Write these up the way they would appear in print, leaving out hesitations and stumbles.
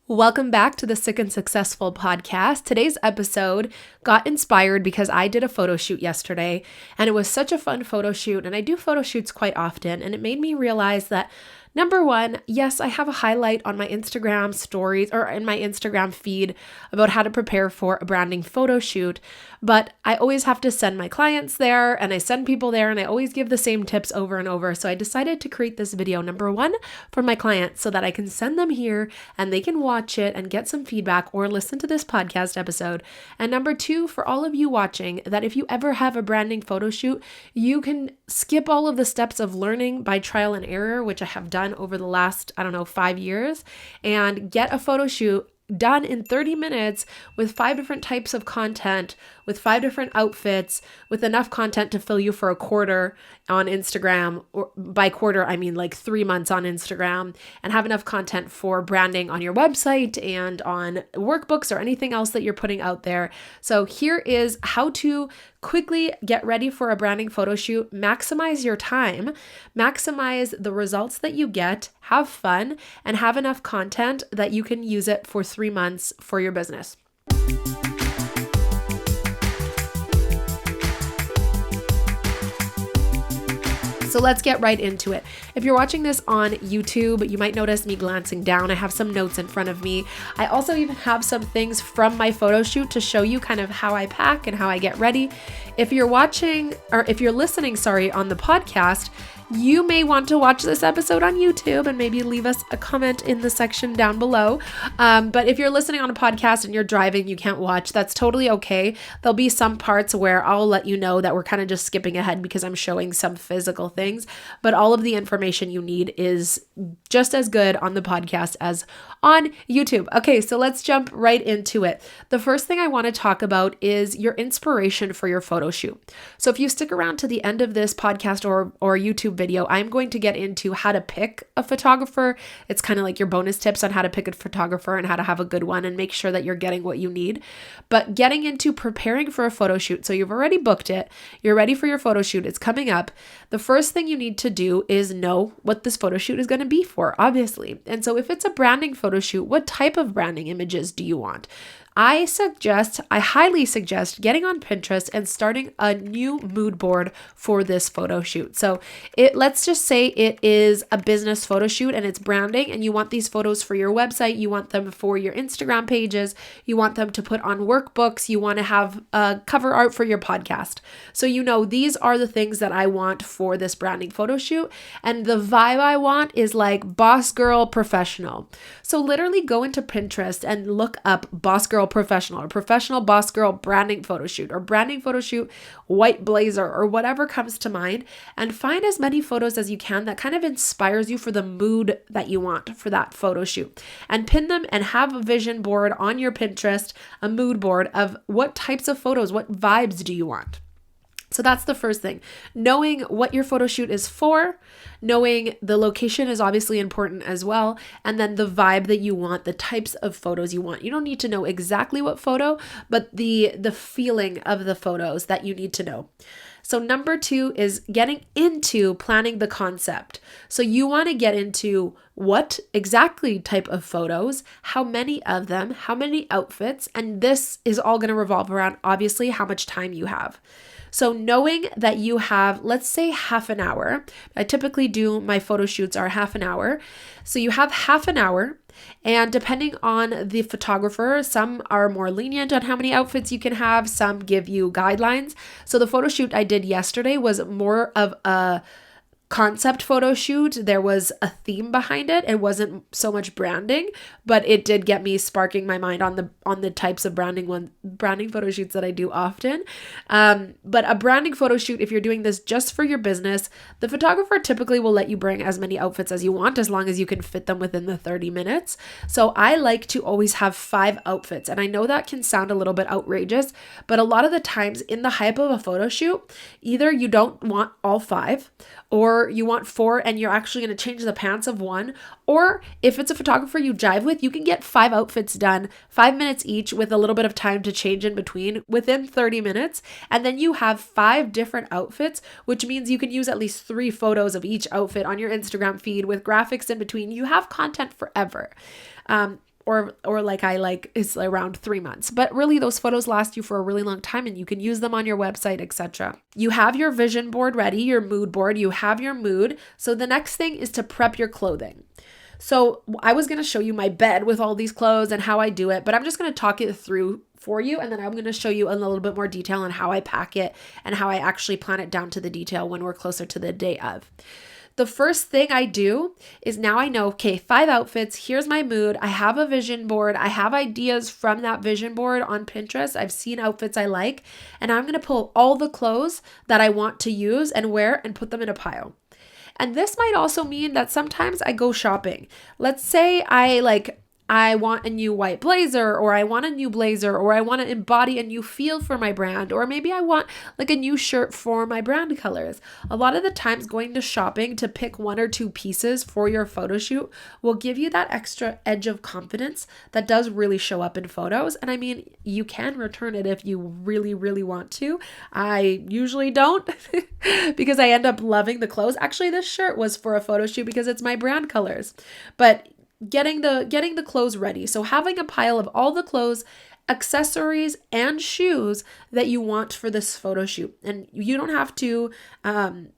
Welcome back to the Sick and Successful podcast. Today's episode got inspired because I did a photo shoot yesterday and it was such a fun photo shoot, and I do photo shoots quite often, and it made me realize that number one, yes, I have a highlight on my Instagram stories or in my Instagram feed about how to prepare for a branding photo shoot, but I always have to send my clients there and I send people there and I always give the same tips over and over. So I decided to create this video, number one, for my clients so that I can send them here and they can watch it and get some feedback or listen to this podcast episode. And number two, for all of you watching, that if you ever have a branding photo shoot, you can skip all of the steps of learning by trial and error, which I have done over the last, 5 years, and get a photo shoot done in 30 minutes with 5 different types of content, with 5 different outfits, with enough content to fill you for a quarter on Instagram, or by quarter, I mean like 3 months on Instagram, and have enough content for branding on your website and on workbooks or anything else that you're putting out there. So here is how to quickly get ready for a branding photo shoot, maximize your time, maximize the results that you get, have fun, and have enough content that you can use it for 3 months for your business. So let's get right into it. If you're watching this on YouTube, you might notice me glancing down. I have some notes in front of me. I also even have some things from my photo shoot to show you kind of how I pack and how I get ready. If you're listening, on the podcast, you may want to watch this episode on YouTube and maybe leave us a comment in the section down below. But if you're listening on a podcast and you're driving, you can't watch, that's totally okay. There'll be some parts where I'll let you know that we're kind of just skipping ahead because I'm showing some physical things, but all of the information you need is just as good on the podcast as on YouTube. Okay, so let's jump right into it. The first thing I want to talk about is your inspiration for your photo shoot. So if you stick around to the end of this podcast or YouTube video, I'm going to get into how to pick a photographer. It's kind of like your bonus tips on how to pick a photographer and how to have a good one and make sure that you're getting what you need. But getting into preparing for a photo shoot. So you've already booked it. You're ready for your photo shoot. It's coming up. The first thing you need to do is know what this photo shoot is going to be for, obviously. And so if it's a branding photo shoot, what type of branding images do you want? I highly suggest getting on Pinterest and starting a new mood board for this photo shoot. So let's just say it is a business photo shoot and it's branding and you want these photos for your website, you want them for your Instagram pages, you want them to put on workbooks, you want to have cover art for your podcast. So these are the things that I want for this branding photo shoot, and the vibe I want is like boss girl professional. So literally go into Pinterest and look up boss girl professional or professional boss girl branding photo shoot or branding photo shoot white blazer or whatever comes to mind, and find as many photos as you can that kind of inspires you for the mood that you want for that photo shoot, and pin them and have a vision board on your Pinterest, a mood board of what types of photos, what vibes do you want. So that's the first thing. Knowing what your photo shoot is for, knowing the location is obviously important as well, and then the vibe that you want, the types of photos you want. You don't need to know exactly what photo, but the feeling of the photos that you need to know. So number 2 is getting into planning the concept. So you want to get into what exactly type of photos, how many of them, how many outfits, and this is all going to revolve around obviously how much time you have. So knowing that you have, let's say, half an hour, I typically do my photo shoots are half an hour. So you have half an hour, and depending on the photographer, some are more lenient on how many outfits you can have, some give you guidelines. So the photo shoot I did yesterday was more of a concept photo shoot. There was a theme behind it. It wasn't so much branding, but it did get me sparking my mind on the types of branding photo shoots that I do often. But a branding photo shoot, if you're doing this just for your business, the photographer typically will let you bring as many outfits as you want, as long as you can fit them within the 30 minutes. So I like to always have 5 outfits. And I know that can sound a little bit outrageous, but a lot of the times in the hype of a photo shoot, either you don't want all 5, or you want 4 and you're actually going to change the pants of 1. Or if it's a photographer you jive with, you can get 5 outfits done, 5 minutes each with a little bit of time to change in between within 30 minutes. And then you have 5 different outfits, which means you can use at least 3 photos of each outfit on your Instagram feed with graphics in between. You have content forever. or like I like is around 3 months. But really those photos last you for a really long time and you can use them on your website, etc. You have your vision board ready, your mood board, you have your mood. So the next thing is to prep your clothing. So I was going to show you my bed with all these clothes and how I do it, but I'm just going to talk it through for you. And then I'm going to show you a little bit more detail on how I pack it and how I actually plan it down to the detail when we're closer to the day of. The first thing I do is now I know, okay, 5 outfits, here's my mood. I have a vision board. I have ideas from that vision board on Pinterest. I've seen outfits I like, and I'm going to pull all the clothes that I want to use and wear and put them in a pile. And this might also mean that sometimes I go shopping. Let's say I want a new white blazer, or I want a new blazer, or I want to embody a new feel for my brand, or maybe I want like a new shirt for my brand colors. A lot of the times going to shopping to pick 1 or 2 pieces for your photo shoot will give you that extra edge of confidence that does really show up in photos. And I mean, you can return it if you really, really want to. I usually don't because I end up loving the clothes. Actually, this shirt was for a photo shoot because it's my brand colors. But getting the clothes ready. So having a pile of all the clothes, accessories, and shoes that you want for this photo shoot. And you don't have to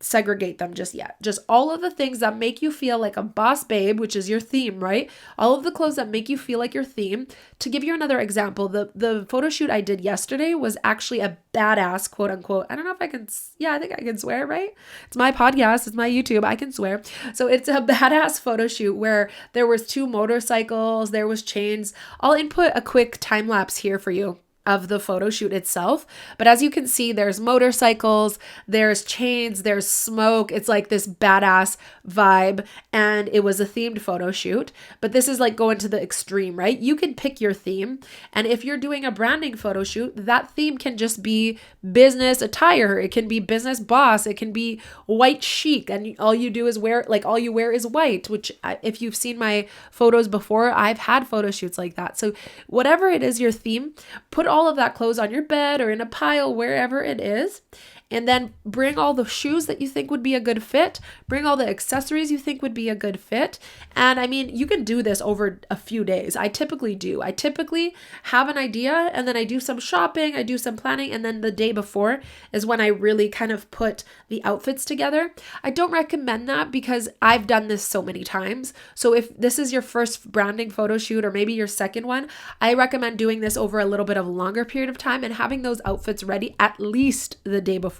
segregate them just yet. Just all of the things that make you feel like a boss babe, which is your theme, right? All of the clothes that make you feel like your theme. To give you another example, the photo shoot I did yesterday was actually a badass, quote unquote. I don't know if I can, I think I can swear, right? It's my podcast, it's my YouTube, I can swear. So it's a badass photo shoot where there was 2 motorcycles, there was chains. I'll input a quick time lapse here for you of the photo shoot itself. But as you can see, there's motorcycles, there's chains, there's smoke. It's like this badass vibe. And it was a themed photo shoot. But this is like going to the extreme, right? You can pick your theme. And if you're doing a branding photo shoot, that theme can just be business attire. It can be business boss. It can be white chic. And all you do is all you wear is white, which if you've seen my photos before, I've had photo shoots like that. So whatever it is, your theme, put all of that clothes on your bed or in a pile, wherever it is. And then bring all the shoes that you think would be a good fit. Bring all the accessories you think would be a good fit. And I mean, you can do this over a few days. I typically do. I typically have an idea and then I do some shopping, I do some planning, and then the day before is when I really kind of put the outfits together. I don't recommend that because I've done this so many times. So if this is your first branding photo shoot or maybe your second one, I recommend doing this over a little bit of a longer period of time and having those outfits ready at least the day before.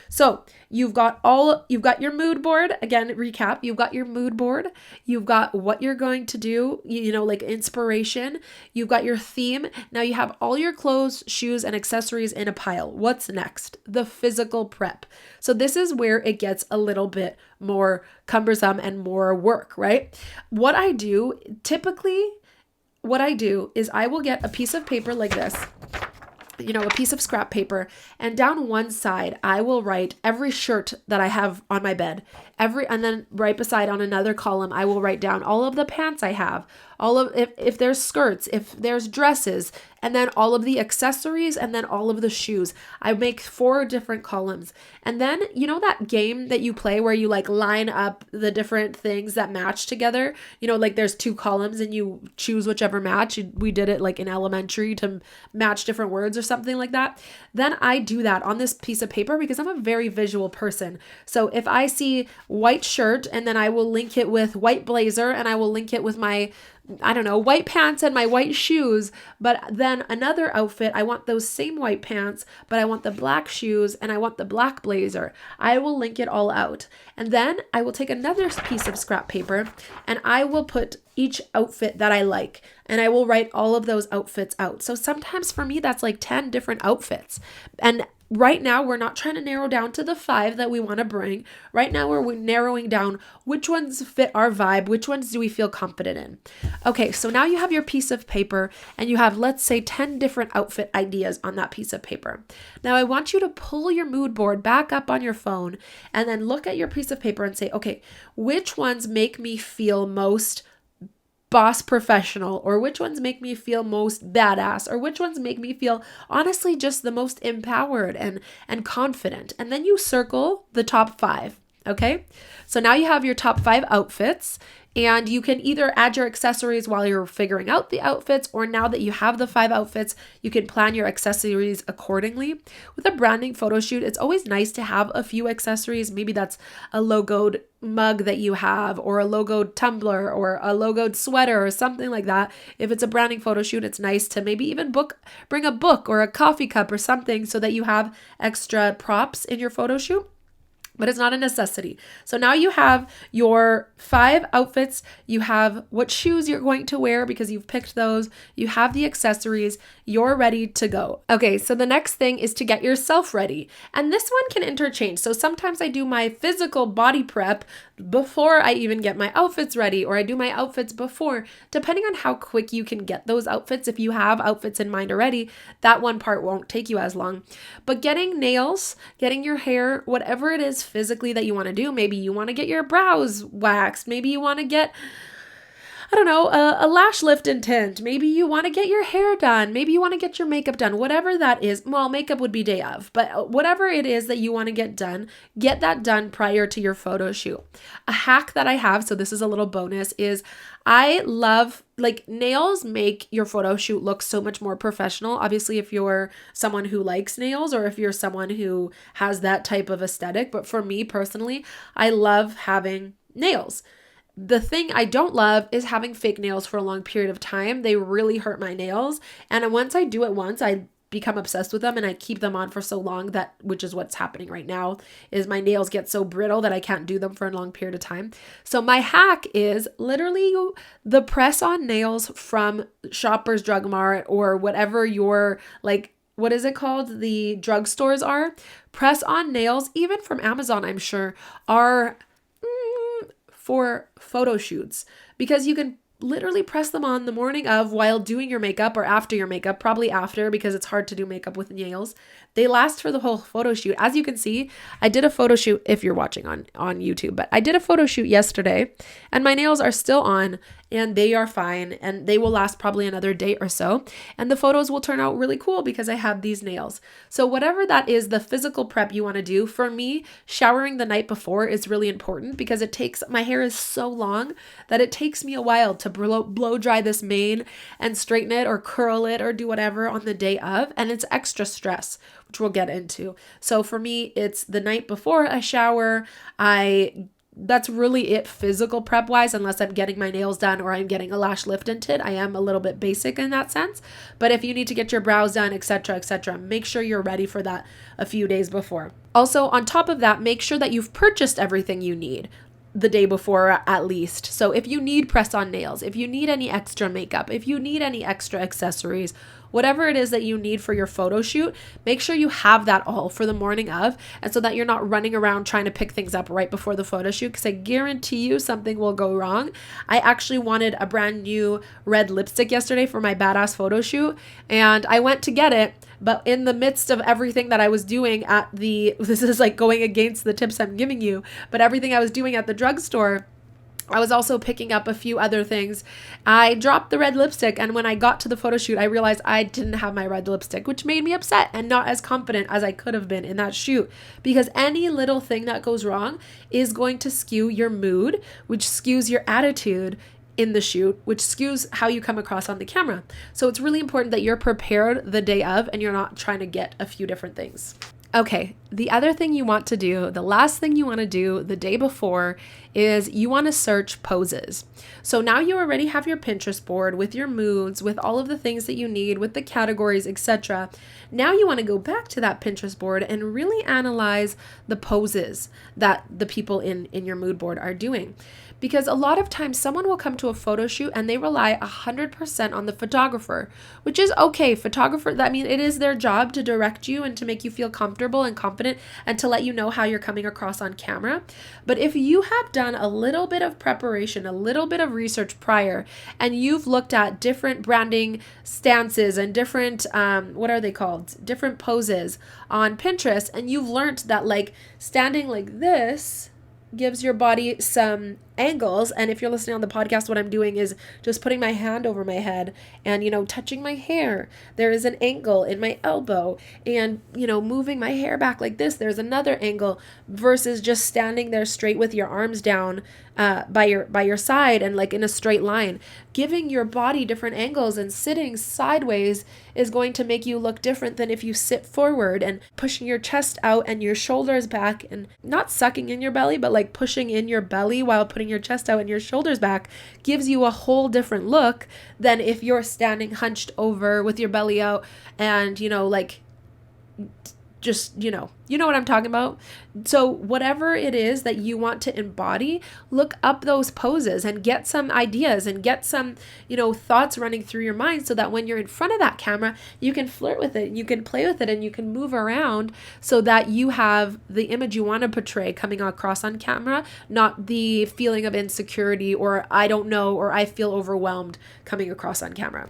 So you've got your mood board. Again, recap, you've got your mood board. You've got what you're going to do, like inspiration. You've got your theme. Now you have all your clothes, shoes, and accessories in a pile. What's next? The physical prep. So this is where it gets a little bit more cumbersome and more work, right? What I do is I will get a piece of paper like this, a piece of scrap paper, and down one side, I will write every shirt that I have on my bed. And then right beside on another column, I will write down all of the pants I have, if there's skirts, if there's dresses, and then all of the accessories, and then all of the shoes. I make 4 different columns. And then, that game that you play where you like line up the different things that match together, like there's 2 columns and you choose whichever match. We did it like in elementary to match different words or something like that. Then I do that on this piece of paper because I'm a very visual person. So if I see white shirt, and then I will link it with white blazer, and I will link it with my white pants and my white shoes. But then another outfit, I want those same white pants, but I want the black shoes and I want the black blazer. I will link it all out. And then I will take another piece of scrap paper and I will put each outfit that I like, and I will write all of those outfits out. So sometimes for me, that's like 10 different outfits. And right now, we're not trying to narrow down to the 5 that we want to bring. Right now, we're narrowing down which ones fit our vibe, which ones do we feel confident in. Okay, so now you have your piece of paper and you have, let's say, 10 different outfit ideas on that piece of paper. Now, I want you to pull your mood board back up on your phone and then look at your piece of paper and say, okay, which ones make me feel most boss professional, or which ones make me feel most badass, or which ones make me feel honestly just the most empowered and confident. And then you circle the top 5. Okay, so now you have your top 5 outfits. And you can either add your accessories while you're figuring out the outfits, or now that you have the 5 outfits, you can plan your accessories accordingly. With a branding photo shoot, it's always nice to have a few accessories. Maybe that's a logoed mug that you have, or a logoed tumbler, or a logoed sweater, or something like that. If it's a branding photo shoot, it's nice to maybe even bring a book or a coffee cup or something so that you have extra props in your photo shoot. But it's not a necessity. So now you have your 5 outfits. You have what shoes you're going to wear because you've picked those. You have the accessories. You're ready to go. Okay, so the next thing is to get yourself ready. And this one can interchange. So sometimes I do my physical body prep before I even get my outfits ready, or I do my outfits before, depending on how quick you can get those outfits. If you have outfits in mind already, that one part won't take you as long. But getting nails, getting your hair, whatever it is physically that you want to do, maybe you want to get your brows waxed, maybe you want to get, I don't know, a lash lift and tint. Maybe you want to get your hair done. Maybe you want to get your makeup done. Whatever that is. Well, makeup would be day of, but whatever it is that you want to get that done prior to your photo shoot. A hack that I have, so this is a little bonus, is I love, like, nails make your photo shoot look so much more professional. Obviously, if you're someone who likes nails, or if you're someone who has that type of aesthetic. But for me personally, I love having nails. The thing I don't love is having fake nails for a long period of time. They really hurt my nails. And once I do it once, I become obsessed with them and I keep them on for so long, that, which is what's happening right now, is my nails get so brittle that I can't do them for a long period of time. So my hack is literally the press-on nails from Shoppers Drug Mart, or whatever your, like, what is it called? The drugstores are. Press-on nails, even from Amazon, I'm sure, are for photo shoots, because you can literally press them on the morning of while doing your makeup, or after your makeup, probably after, because it's hard to do makeup with nails. They last for the whole photo shoot. As you can see, I did a photo shoot, if you're watching on YouTube, but I did a photo shoot yesterday and my nails are still on and they are fine, and they will last probably another day or so. And the photos will turn out really cool because I have these nails. So whatever that is, the physical prep you want to do, for me, showering the night before is really important, because my hair is so long that it takes me a while to blow dry this mane and straighten it or curl it or do whatever on the day of. And it's extra stress, which we'll get into. So for me, it's the night before I shower. That's really it physical prep wise, unless I'm getting my nails done or I'm getting a lash lift and tint. I am a little bit basic in that sense. But if you need to get your brows done, etc., make sure you're ready for that a few days before. Also, on top of that, make sure that you've purchased everything you need the day before at least. So if you need press-on nails, if you need any extra makeup, if you need any extra accessories, whatever it is that you need for your photo shoot, make sure you have that all for the morning of, and so that you're not running around trying to pick things up right before the photo shoot, because I guarantee you something will go wrong. I actually wanted a brand new red lipstick yesterday for my badass photo shoot, and I went to get it, but in the midst of everything that I was doing this is like going against the tips I'm giving you, but everything I was doing at the drugstore, I was also picking up a few other things. I dropped the red lipstick, and when I got to the photo shoot, I realized I didn't have my red lipstick, which made me upset and not as confident as I could have been in that shoot, because any little thing that goes wrong is going to skew your mood, which skews your attitude in the shoot, which skews how you come across on the camera. So it's really important that you're prepared the day of and you're not trying to get a few different things. Okay, the other thing you want to do, the last thing you want to do the day before, is you want to search poses. So now you already have your Pinterest board with your moods, with all of the things that you need, with the categories, etc. Now you want to go back to that Pinterest board and really analyze the poses that the people in your mood board are doing. Because a lot of times someone will come to a photo shoot and they rely 100% on the photographer, which is okay. I mean, it is their job to direct you and to make you feel comfortable and confident and to let you know how you're coming across on camera. But if you have done a little bit of preparation, a little bit of research prior, and you've looked at different branding stances and different, different poses on Pinterest, and you've learned that, like, standing like this gives your body some angles. And if you're listening on the podcast, what I'm doing is just putting my hand over my head and, touching my hair. There is an angle in my elbow, and, moving my hair back like this, there's another angle, versus just standing there straight with your arms down by your side and like in a straight line. Giving your body different angles and sitting sideways is going to make you look different than if you sit forward, and pushing your chest out and your shoulders back, and not sucking in your belly, but like pushing in your belly while putting your chest out and your shoulders back gives you a whole different look than if you're standing hunched over with your belly out and, just, you know what I'm talking about. So whatever it is that you want to embody, look up those poses and get some ideas and get some, thoughts running through your mind, so that when you're in front of that camera, you can flirt with it, you can play with it, and you can move around so that you have the image you want to portray coming across on camera, not the feeling of insecurity or I don't know, or I feel overwhelmed coming across on camera.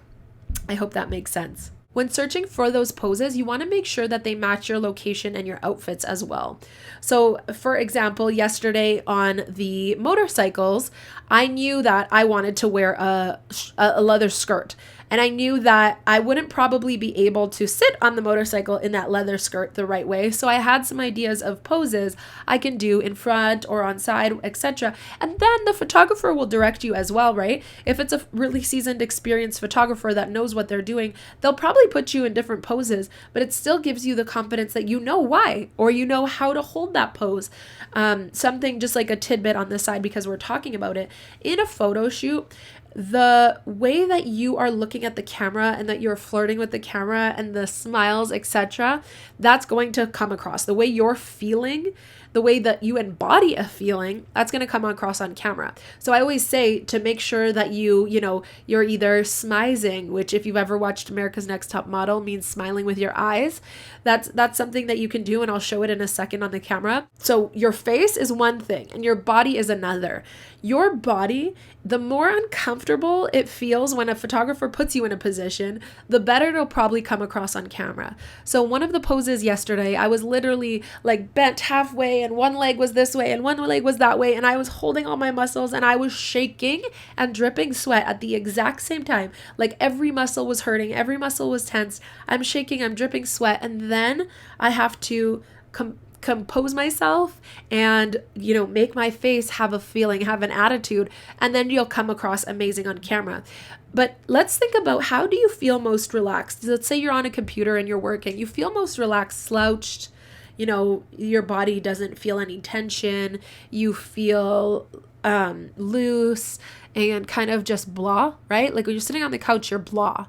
I hope that makes sense. When searching for those poses, you want to make sure that they match your location and your outfits as well. So, for example, yesterday on the motorcycles, I knew that I wanted to wear a leather skirt. And I knew that I wouldn't probably be able to sit on the motorcycle in that leather skirt the right way. So I had some ideas of poses I can do in front or on side, etc. And then the photographer will direct you as well, right? If it's a really seasoned, experienced photographer that knows what they're doing, they'll probably put you in different poses, but it still gives you the confidence that you know why, or you know how to hold that pose. Something just like a tidbit on this side, because we're talking about it. In a photo shoot, the way that you are looking at the camera and that you're flirting with the camera and the smiles, etc., that's going to come across. The way you're feeling, the way that you embody a feeling, that's going to come across on camera. So I always say to make sure that you're either smizing, which if you've ever watched America's Next Top Model means smiling with your eyes. That's something that you can do, and I'll show it in a second on the camera. So your face is one thing and your body is another. Your body, the more uncomfortable it feels when a photographer puts you in a position, the better it'll probably come across on camera. So one of the poses yesterday, I was literally like bent halfway and one leg was this way and one leg was that way, and I was holding all my muscles and I was shaking and dripping sweat at the exact same time. Like every muscle was hurting, every muscle was tense. I'm shaking, I'm dripping sweat, and then I have to compose myself and make my face have a feeling, have an attitude, and then you'll come across amazing on camera. But let's think about, how do you feel most relaxed? Let's say you're on a computer and you're working, you feel most relaxed slouched, your body doesn't feel any tension, you feel loose and kind of just blah, right? Like when you're sitting on the couch, you're blah.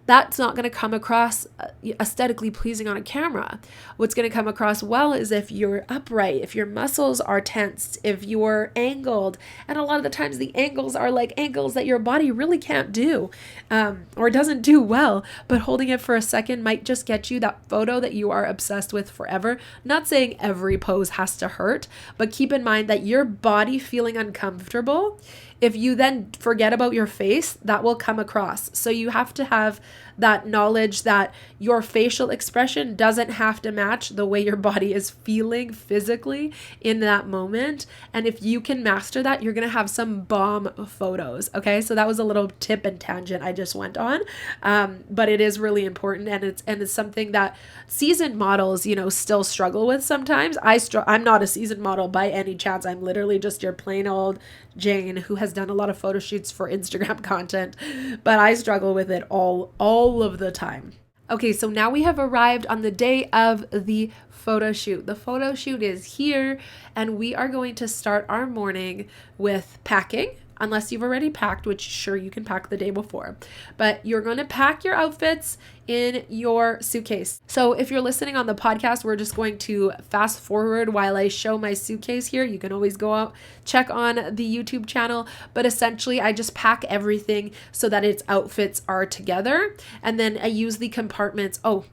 That's not going to come across aesthetically pleasing on a camera. What's going to come across well is if you're upright, if your muscles are tensed, if you're angled. And a lot of the times the angles are like angles that your body really can't do or doesn't do well. But holding it for a second might just get you that photo that you are obsessed with forever. Not saying every pose has to hurt, but keep in mind that your body feeling uncomfortable, if you then forget about your face, that will come across. So you have to have that knowledge that your facial expression doesn't have to match the way your body is feeling physically in that moment. And if you can master that, you're going to have some bomb photos. Okay. So that was a little tip and tangent I just went on. But it is really important. And it's something that seasoned models, still struggle with sometimes. I'm not a seasoned model by any chance. I'm literally just your plain old Jane who has done a lot of photo shoots for Instagram content, but I struggle with it all of the time. Okay, so now we have arrived on the day of the photo shoot. The photo shoot is here, and we are going to start our morning with packing. Unless you've already packed, which sure you can pack the day before, but you're going to pack your outfits in your suitcase. So if you're listening on the podcast, we're just going to fast forward while I show my suitcase here. You can always go out, check on the YouTube channel, but essentially I just pack everything so that its outfits are together. And then I use the compartments. Oh,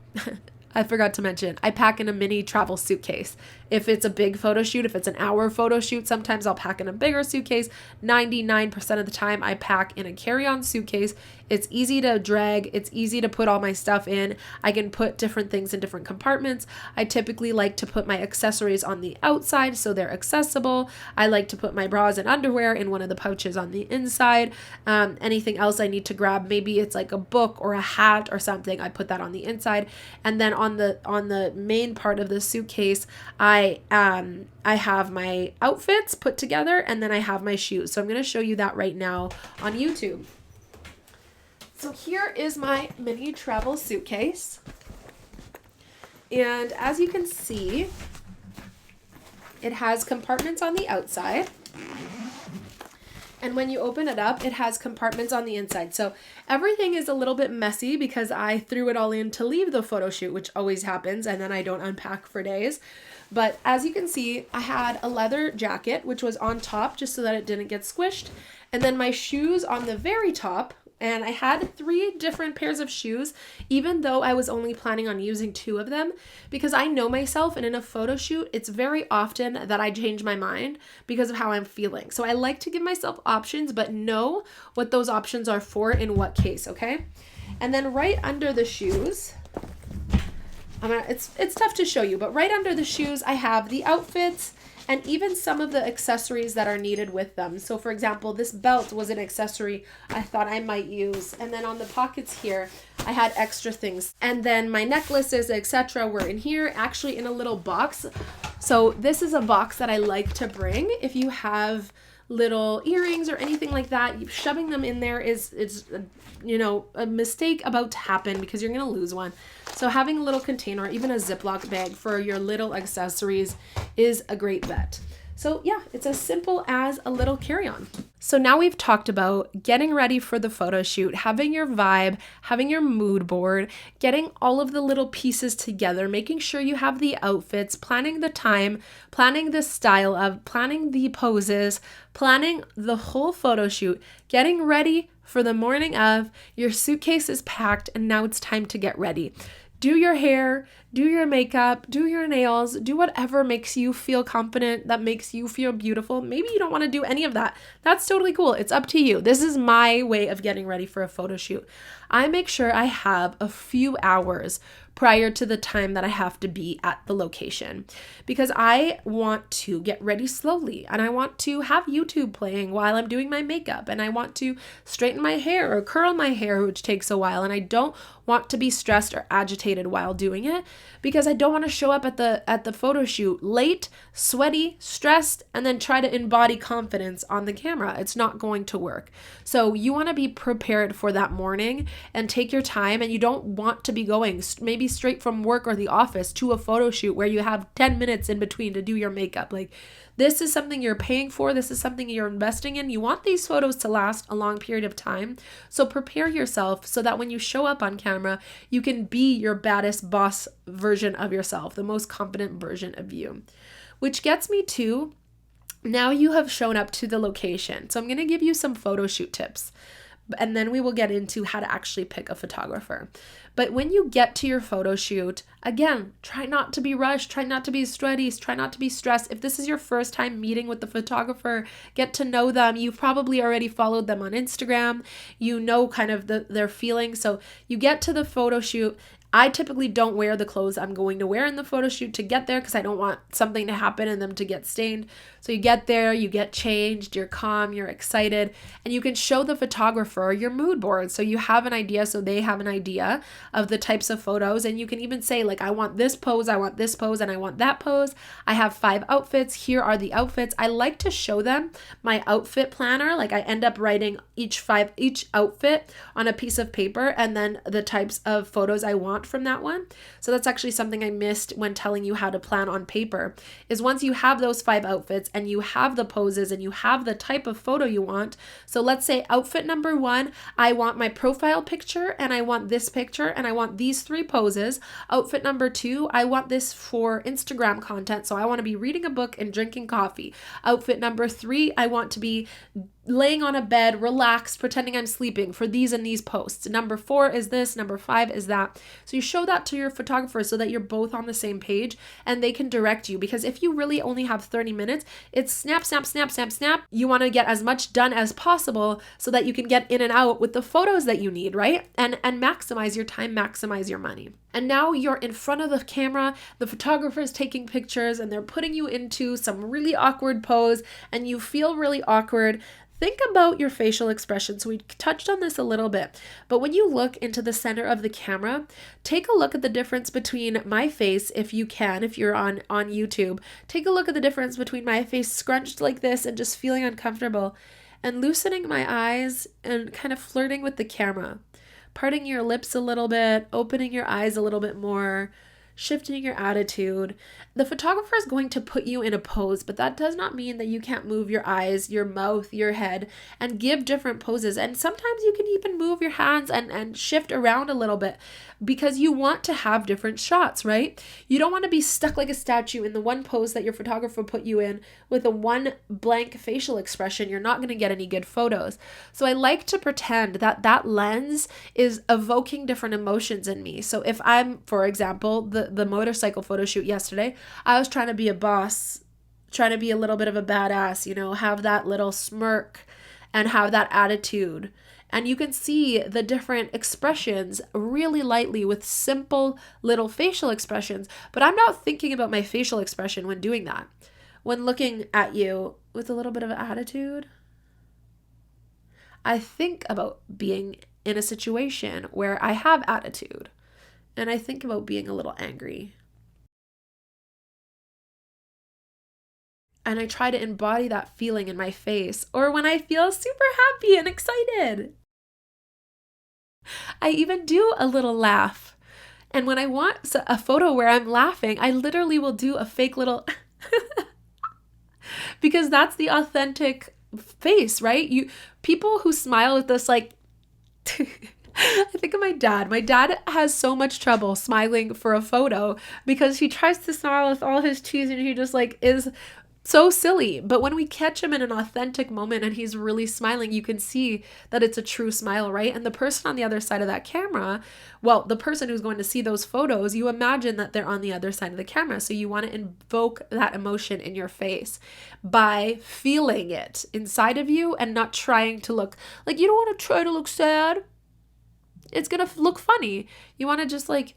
I forgot to mention, I pack in a mini travel suitcase. If it's a big photo shoot, if it's an hour photo shoot, sometimes I'll pack in a bigger suitcase. 99% of the time I pack in a carry-on suitcase It's easy to drag. It's easy to put all my stuff in. I can put different things in different compartments. I typically like to put my accessories on the outside so they're accessible. I like to put my bras and underwear in one of the pouches on the inside. Anything else I need to grab, maybe it's like a book or a hat or something, I put that on the inside. And then on the main part of the suitcase, I have my outfits put together, and then I have my shoes. So I'm going to show you that right now on YouTube. So here is my mini travel suitcase. And as you can see, it has compartments on the outside. And when you open it up, it has compartments on the inside. So everything is a little bit messy because I threw it all in to leave the photo shoot, which always happens, and then I don't unpack for days. But as you can see, I had a leather jacket, which was on top just so that it didn't get squished. And then my shoes on the very top. And I had 3 different pairs of shoes, even though I was only planning on using 2 of them, because I know myself, and in a photo shoot, it's very often that I change my mind because of how I'm feeling. So I like to give myself options, but know what those options are for in what case, okay? And then right under the shoes, it's tough to show you, but right under the shoes, I have the outfits and even some of the accessories that are needed with them. So for example, this belt was an accessory I thought I might use. And then on the pockets here, I had extra things. And then my necklaces, etc. were in here, actually in a little box. So this is a box that I like to bring. If you have little earrings or anything like that, shoving them in there is a mistake about to happen because you're going to lose one. So having a little container, even a Ziploc bag for your little accessories is a great bet. So yeah, it's as simple as a little carry-on. So now we've talked about getting ready for the photo shoot, having your vibe, having your mood board, getting all of the little pieces together, making sure you have the outfits, planning the time, planning the style of, planning the poses, planning the whole photo shoot, getting ready for the morning of. Your suitcase is packed, and now it's time to get ready. Do your hair, do your makeup, do your nails, do whatever makes you feel confident, that makes you feel beautiful. Maybe you don't want to do any of that. That's totally cool. It's up to you. This is my way of getting ready for a photo shoot. I make sure I have a few hours prior to the time that I have to be at the location because I want to get ready slowly, and I want to have YouTube playing while I'm doing my makeup, and I want to straighten my hair or curl my hair, which takes a while, and I don't want to be stressed or agitated while doing it because I don't want to show up at the photo shoot late, sweaty, stressed, and then try to embody confidence on the camera. It's not going to work. So you want to be prepared for that morning and take your time, and you don't want to be going maybe straight from work or the office to a photo shoot where you have 10 minutes in between to do your makeup. Like, this is something you're paying for. This is something you're investing in. You want these photos to last a long period of time. So prepare yourself so that when you show up on camera, you can be your baddest boss version of yourself, the most confident version of you. Which gets me to, now you have shown up to the location. So I'm going to give you some photo shoot tips, and then we will get into how to actually pick a photographer. But when you get to your photo shoot, again, try not to be rushed, try not to be sweaty, try not to be stressed. If this is your first time meeting with the photographer, get to know them. You've probably already followed them on Instagram. You know kind of their feelings. So you get to the photo shoot. I typically don't wear the clothes I'm going to wear in the photo shoot to get there because I don't want something to happen and them to get stained. So you get there, you get changed, you're calm, you're excited, and you can show the photographer your mood board so you have an idea, so they have an idea of the types of photos. And you can even say, like, I want this pose, and I want that pose. I have 5 outfits. Here are the outfits. I like to show them my outfit planner. Like, I end up writing each outfit on a piece of paper, and then the types of photos I want from that one. So that's actually something I missed when telling you how to plan on paper, is once you have those 5 outfits and you have the poses and you have the type of photo you want. So let's say outfit number 1, I want my profile picture, and I want this picture, and I want these 3 poses. Outfit number 2, I want this for Instagram content, so I want to be reading a book and drinking coffee. Outfit number 3, I want to be laying on a bed, relaxed, pretending I'm sleeping for these and these posts. Number 4 is this, number 5 is that. So you show that to your photographer so that you're both on the same page and they can direct you. Because if you really only have 30 minutes, it's snap, snap, snap, snap, snap. You want to get as much done as possible so that you can get in and out with the photos that you need, right? And maximize your time, maximize your money. And now you're in front of the camera, the photographer is taking pictures and they're putting you into some really awkward pose and you feel really awkward. Think about your facial expressions. We touched on this a little bit, but when you look into the center of the camera, take a look at the difference between my face, if you can, if you're on YouTube, take a look at the difference between my face scrunched like this and just feeling uncomfortable and loosening my eyes and kind of flirting with the camera, parting your lips a little bit, opening your eyes a little bit more, shifting your attitude. The photographer is going to put you in a pose, but that does not mean that you can't move your eyes, your mouth, your head, and give different poses. And sometimes you can even move your hands and shift around a little bit because you want to have different shots, right? You don't want to be stuck like a statue in the one pose that your photographer put you in with a one blank facial expression. You're not going to get any good photos. So I like to pretend that that lens is evoking different emotions in me. So if I'm, for example, the motorcycle photo shoot yesterday, I was trying to be a boss, trying to be a little bit of a badass, you know, have that little smirk and have that attitude. And you can see the different expressions really lightly with simple little facial expressions. But I'm not thinking about my facial expression when doing that. When looking at you with a little bit of an attitude, I think about being in a situation where I have attitude. And I think about being a little angry. And I try to embody that feeling in my face, or when I feel super happy and excited. I even do a little laugh. And when I want a photo where I'm laughing, I literally will do a fake little because that's the authentic face, right? People who smile with this like I think of my dad. My dad has so much trouble smiling for a photo because he tries to smile with all his teeth and he just like is so silly. But when we catch him in an authentic moment and he's really smiling, you can see that it's a true smile, right? And the person on the other side of that camera, well, the person who's going to see those photos, you imagine that they're on the other side of the camera. So you want to invoke that emotion in your face by feeling it inside of you and not trying to look like you don't want to try to look sad. It's going to look funny. You want to just like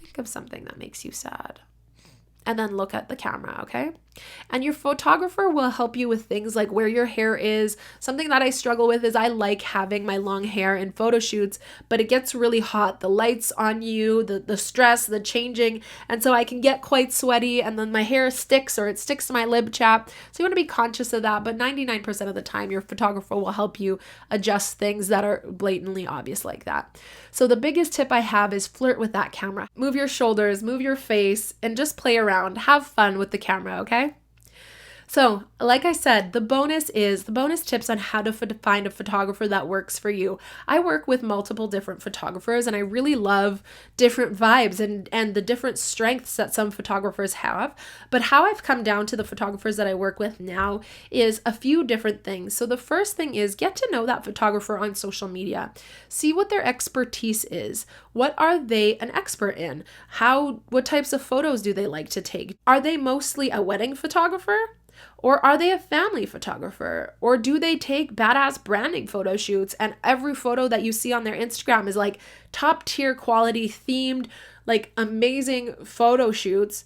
think of something that makes you sad. And then look at the camera, okay? And your photographer will help you with things like where your hair is. Something that I struggle with is I like having my long hair in photo shoots, but it gets really hot. The lights on you, the stress, the changing. And so I can get quite sweaty and then my hair sticks or it sticks to my lip chap. So you want to be conscious of that. But 99% of the time, your photographer will help you adjust things that are blatantly obvious like that. So the biggest tip I have is flirt with that camera. Move your shoulders, move your face, and just play around. Have fun with the camera, okay? So, like I said, the bonus tips on how to find a photographer that works for you. I work with multiple different photographers and I really love different vibes and the different strengths that some photographers have. But how I've come down to the photographers that I work with now is a few different things. So the first thing is get to know that photographer on social media. See what their expertise is. What are they an expert in? What types of photos do they like to take? Are they mostly a wedding photographer? Or are they a family photographer? Or do they take badass branding photo shoots and every photo that you see on their Instagram is like top tier quality themed, like amazing photo shoots?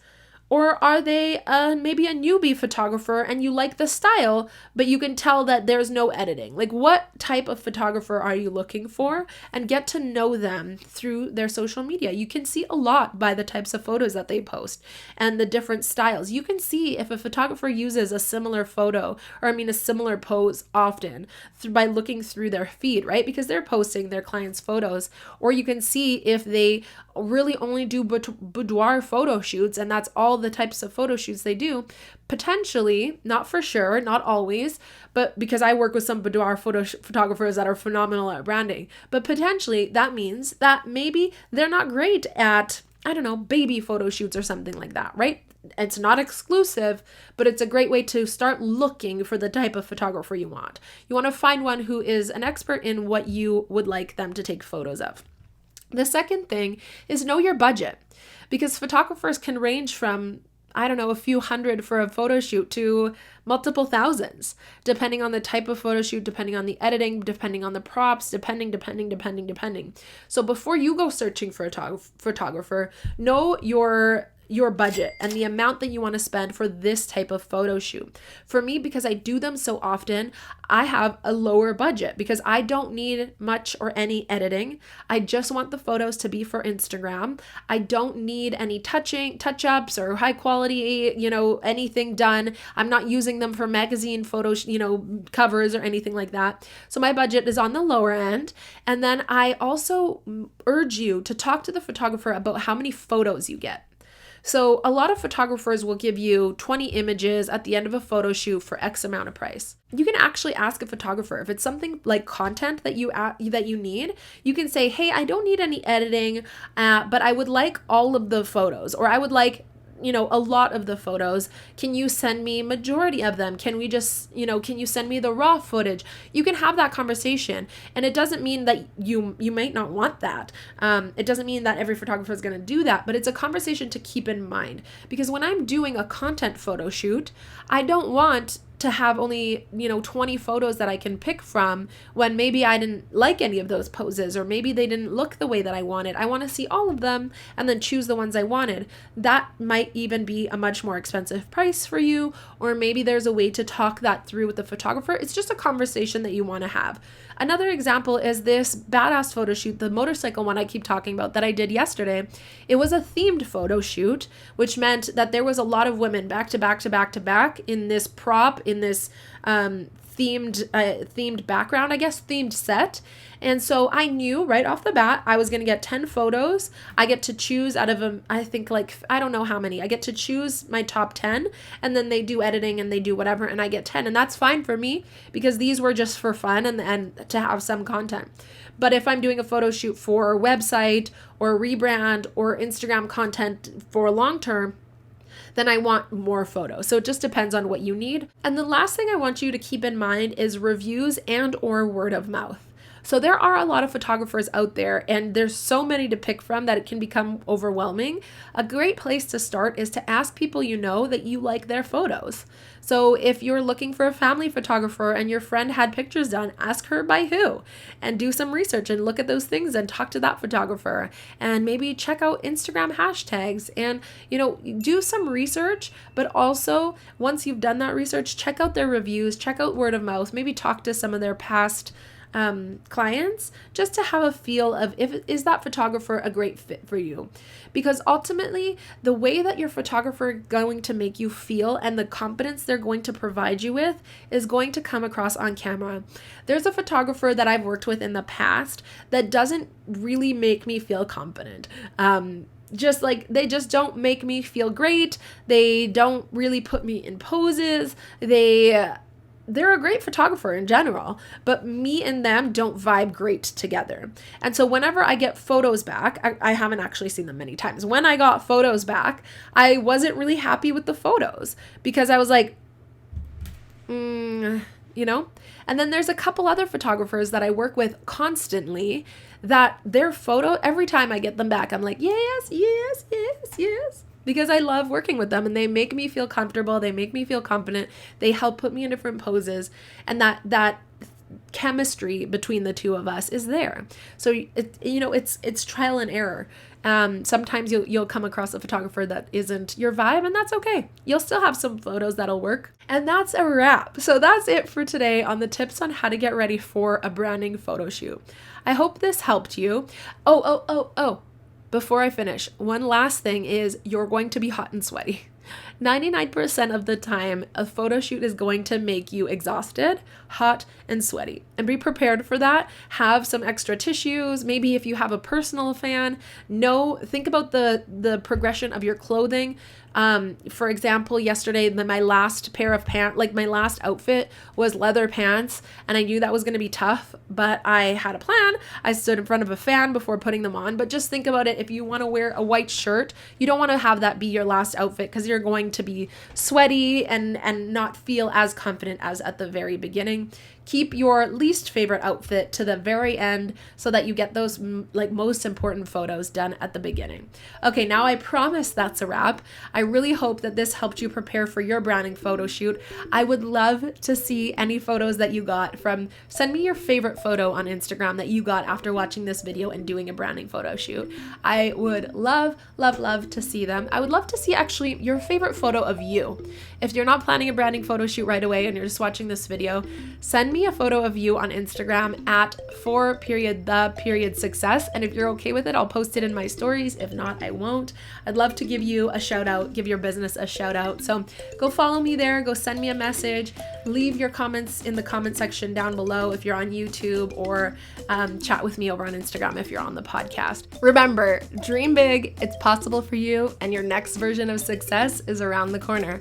Or are they maybe a newbie photographer and you like the style, but you can tell that there's no editing? Like what type of photographer are you looking for? And get to know them through their social media. You can see a lot by the types of photos that they post and the different styles. You can see if a photographer uses a similar photo, or a similar pose often by looking through their feed, right? Because they're posting their clients' photos. Or you can see if they really only do boudoir photo shoots and that's all the types of photo shoots they do. Potentially, not for sure, not always, but because I work with some boudoir photographers that are phenomenal at branding, but potentially that means that maybe they're not great at I don't know, baby photo shoots or something like that, right? It's not exclusive, but it's a great way to start looking for the type of photographer you want. You want to find one who is an expert in what you would like them to take photos of. The second thing is know your budget, because photographers can range from, I don't know, a few hundred for a photo shoot to multiple thousands, depending on the type of photo shoot, depending on the editing, depending on the props, depending. So before you go searching for a photographer, know your budget and the amount that you want to spend for this type of photo shoot. For me, because I do them so often, I have a lower budget because I don't need much or any editing. I just want the photos to be for Instagram. I don't need any touch-ups or high quality, anything done. I'm not using them for magazine photos, covers or anything like that. So my budget is on the lower end. And then I also urge you to talk to the photographer about how many photos you get. So a lot of photographers will give you 20 images at the end of a photo shoot for X amount of price. You can actually ask a photographer if it's something like content that you need. You can say, hey, I don't need any editing, but I would like all of the photos, or I would like a lot of the photos. Can you send me majority of them? Can we just, can you send me the raw footage? You can have that conversation. And it doesn't mean that you might not want that. It doesn't mean that every photographer is going to do that, but it's a conversation to keep in mind. Because when I'm doing a content photo shoot, I don't want to have only, 20 photos that I can pick from when maybe I didn't like any of those poses, or maybe they didn't look the way that I wanted. I want to see all of them and then choose the ones I wanted. That might even be a much more expensive price for you, or maybe there's a way to talk that through with the photographer. It's just a conversation that you want to have. Another example is this badass photo shoot, the motorcycle one I keep talking about that I did yesterday. It was a themed photo shoot, which meant that there was a lot of women back to back in this prop, in this themed background, themed set. And so I knew right off the bat I was going to get 10 photos. I get to choose out of them, I think I don't know how many. I get to choose my top 10, and then they do editing and they do whatever, and I get 10. And that's fine for me because these were just for fun and to have some content. But if I'm doing a photo shoot for a website or a rebrand or Instagram content for long term, then I want more photos. So it just depends on what you need. And the last thing I want you to keep in mind is reviews and or word of mouth. So there are a lot of photographers out there, and there's so many to pick from that it can become overwhelming. A great place to start is to ask people that you like their photos. So if you're looking for a family photographer and your friend had pictures done, ask her by who, and do some research and look at those things and talk to that photographer, and maybe check out Instagram hashtags and, do some research. But also, once you've done that research, check out their reviews, check out word of mouth, maybe talk to some of their past clients, just to have a feel of is that photographer a great fit for you. Because ultimately, the way that your photographer is going to make you feel and the confidence they're going to provide you with is going to come across on camera. There's a photographer that I've worked with in the past that doesn't really make me feel confident. They just don't make me feel great. They don't really put me in poses. They're a great photographer in general, but me and them don't vibe great together. And so whenever I get photos back, I haven't actually seen them many times. When I got photos back, I wasn't really happy with the photos because I was like, And then there's a couple other photographers that I work with constantly that their photo, every time I get them back, I'm like, yes. Because I love working with them and they make me feel comfortable. They make me feel confident. They help put me in different poses. And that chemistry between the two of us is there. So it's trial and error. Sometimes you'll come across a photographer that isn't your vibe, and that's okay. You'll still have some photos that'll work. And that's a wrap. So that's it for today on the tips on how to get ready for a branding photo shoot. I hope this helped you. Oh. Before I finish, one last thing is you're going to be hot and sweaty. 99% of the time, a photo shoot is going to make you exhausted, hot, and sweaty. And be prepared for that. Have some extra tissues. Maybe if you have a personal fan, think about the progression of your clothing. For example, yesterday, my last pair of pants, like my last outfit was leather pants, and I knew that was going to be tough, but I had a plan. I stood in front of a fan before putting them on. But just think about it. If you want to wear a white shirt, you don't want to have that be your last outfit, because you're going to be sweaty and not feel as confident as at the very beginning. Keep your least favorite outfit to the very end so that you get those most important photos done at the beginning. Okay, now I promise that's a wrap. I really hope that this helped you prepare for your branding photo shoot. I would love to see any photos that you got send me your favorite photo on Instagram that you got after watching this video and doing a branding photo shoot. I would love to see them. I would love to see actually your favorite photo of you. If you're not planning a branding photo shoot right away and you're just watching this video, send me a photo of you on Instagram at @for_the_success. And if you're okay with it, I'll post it in my stories. If not, I won't. I'd love to give you a shout out, give your business a shout out. So go follow me there, go send me a message, leave your comments in the comment section down below if you're on YouTube, or chat with me over on Instagram if you're on the podcast. Remember, dream big, it's possible for you, and your next version of success is around the corner.